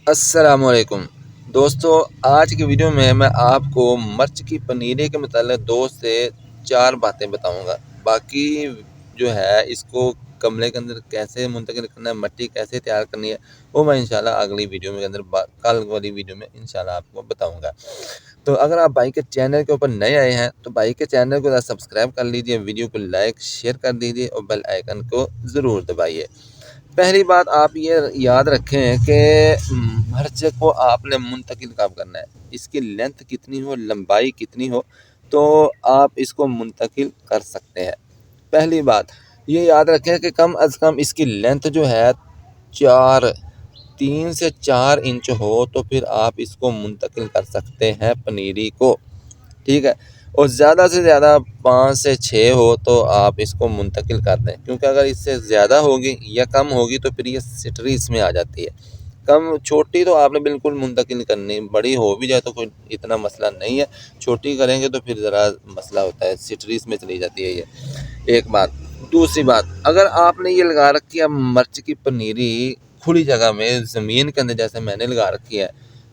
السلام علیکم دوستو، آج کی ویڈیو میں آپ کو مرچ کی پنیرے کے متعلق 2 سے 4 باتیں بتاؤں گا۔ باقی جو ہے اس کو گملے کے اندر کیسے منتقل کرنا ہے، مٹی کیسے تیار کرنی ہے، وہ میں انشاءاللہ اگلی ویڈیو میں کل والی ویڈیو میں انشاءاللہ آپ کو بتاؤں گا۔ تو اگر آپ بھائی کے چینل کے اوپر نئے آئے ہیں تو بھائی کے چینل کو سبسکرائب کر لیجئے، ویڈیو کو لائک شیئر کر دیجئے اور بیل آئیکن کو ضرور دبائیے۔ پہلی بات آپ یہ یاد رکھیں کہ مرچ کو آپ نے منتقل کب کرنا ہے، اس کی لینتھ کتنی ہو، لمبائی کتنی ہو، تو آپ اس کو منتقل کر سکتے ہیں۔ پہلی بات یہ یاد رکھیں کہ کم از کم اس کی لینتھ جو ہے 3 سے 4 انچ ہو تو پھر آپ اس کو منتقل کر سکتے ہیں پنیری کو، ٹھیک ہے۔ اور زیادہ سے زیادہ 5 سے 6 ہو تو آپ اس کو منتقل کر دیں، کیونکہ اگر اس سے زیادہ ہوگی یا کم ہوگی تو پھر یہ سٹری اس میں آ جاتی ہے۔ چھوٹی تو آپ نے بالکل منتقل کرنی، بڑی ہو بھی جائے تو کوئی اتنا مسئلہ نہیں ہے، چھوٹی کریں گے تو پھر ذرا مسئلہ ہوتا ہے، سٹریز میں چلی جاتی ہے یہ ایک بات۔ دوسری بات، اگر آپ نے یہ لگا رکھی ہے مرچ کی پنیری کھلی جگہ میں، زمین کے اندر جیسے میں نے لگا رکھی ہے،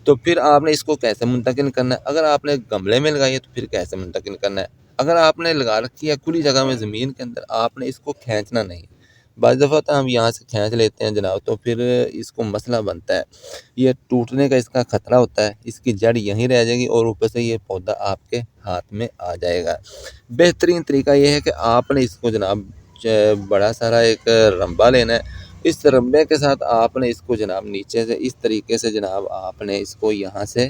تو پھر آپ نے اس کو کیسے منتقل کرنا ہے؟ اگر آپ نے گملے میں لگائی ہے تو پھر کیسے منتقل کرنا ہے؟ اگر آپ نے لگا رکھی ہے کھلی جگہ میں زمین کے اندر، آپ نے اس کو کھینچنا نہیں۔ بعض دفعہ تو ہم یہاں سے کھینچ لیتے ہیں جناب، تو پھر اس کو مسئلہ بنتا ہے، یہ ٹوٹنے کا اس کا خطرہ ہوتا ہے، اس کی جڑ یہیں رہ جائے گی اور اوپر سے یہ پودا آپ کے ہاتھ میں آ جائے گا۔ بہترین طریقہ یہ ہے کہ آپ نے اس کو جناب بڑا سارا ایک رمبا لینا ہے، اس رمبے کے ساتھ آپ نے اس کو جناب نیچے سے اس طریقے سے جناب آپ نے اس کو یہاں سے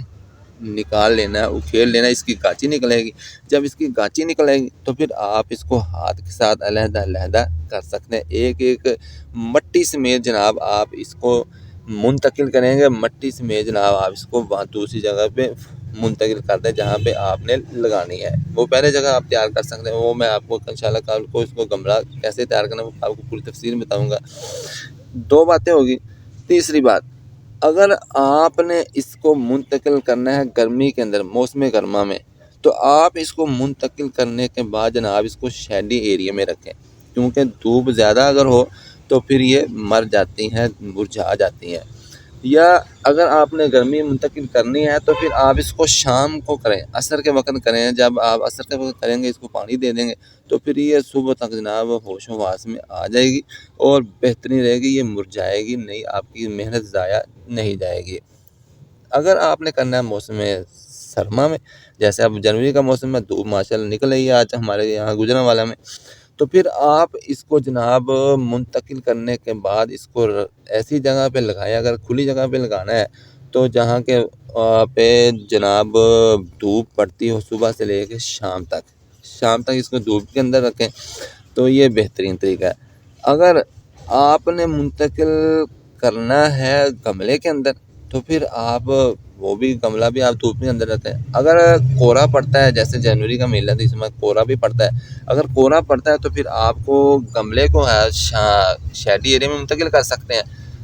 نکال لینا ہے، اکھیل لینا ہے، اس کی گاچی نکلے گی۔ جب اس کی گاچی نکلے گی تو پھر آپ اس کو ہاتھ کے ساتھ علیحدہ علیحدہ کر سکتے ہیں، ایک ایک مٹی سمیت جناب آپ اس کو منتقل کریں گے، مٹی سمیت جناب آپ اس کو وہاں دوسری جگہ پہ منتقل کر دیں جہاں پہ آپ نے لگانی ہے۔ وہ پہلے جگہ آپ تیار کر سکتے ہیں، وہ میں آپ کو انشاءاللہ کل کو اس کو گملہ کیسے تیار کرنا ہے وہ آپ کو پوری تفصیل بتاؤں گا۔ 2 باتیں ہوگی۔ تیسری بات، اگر آپ نے اس کو منتقل کرنا ہے گرمی کے اندر، موسم گرما میں، تو آپ اس کو منتقل کرنے کے بعد جناب اس کو شیڈی ایریا میں رکھیں، کیونکہ دھوپ زیادہ اگر ہو تو پھر یہ مر جاتی ہیں، مرجھا جاتی ہیں۔ یا اگر آپ نے گرمی منتقل کرنی ہے تو پھر آپ اس کو شام کو کریں، عصر کے وقت کریں۔ جب آپ عصر کے وقت کریں گے، اس کو پانی دے دیں گے تو پھر یہ صبح تک جناب ہوش و حواس میں آ جائے گی اور بہترین رہے گی، یہ مرجھائے گی نہیں، آپ کی محنت ضائع نہیں جائے گی۔ اگر آپ نے کرنا ہے موسم سرما میں، جیسے اب جنوری کا موسم ہے، دھوپ ماشاءاللہ نکل رہی ہے آج ہمارے یہاں گجرانوالہ میں، تو پھر آپ اس کو جناب منتقل کرنے کے بعد اس کو ایسی جگہ پہ لگائیں۔ اگر کھلی جگہ پہ لگانا ہے تو جہاں کے پہ جناب دھوپ پڑتی ہو صبح سے لے کے شام تک اس کو دھوپ کے اندر رکھیں، تو یہ بہترین طریقہ ہے۔ اگر آپ نے منتقل کرنا ہے گملے کے اندر تو پھر آپ وہ بھی گملہ بھی آپ دھوپ کے اندر رکھیں۔ اگر کورا پڑتا ہے، جیسے جنوری کا مہینہ تو اس میں کورا بھی پڑتا ہے، اگر کورا پڑتا ہے تو پھر آپ کو گملے کو شیڈی ایریا میں منتقل کر سکتے ہیں۔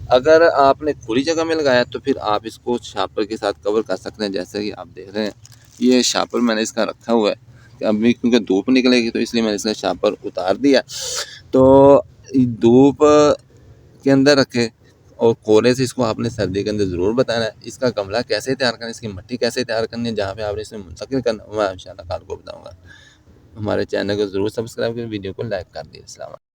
اگر آپ نے کھلی جگہ میں لگایا تو پھر آپ اس کو شاپر کے ساتھ کور کر سکتے ہیں، جیسے کہ آپ دیکھ رہے ہیں یہ شاپر میں نے اس کا رکھا ہوا ہے، ابھی کیونکہ دھوپ نکلے گی تو اس لیے میں نے اس کا شاپر اتار دیا۔ تو دھوپ کے اندر رکھے اور کورے سے اس کو آپ نے سردی کے اندر ضرور بتانا ہے۔ اس کا گملہ کیسے تیار کرنا ہے، اس کی مٹی کیسے تیار کرنی ہے، جہاں پہ آپ نے اس میں منتقل کرنا ہے، میں انشاءاللہ کل کو بتاؤں گا۔ ہمارے چینل کو ضرور سبسکرائب کریں، ویڈیو کو لائک کر دیں۔ السلام علیکم۔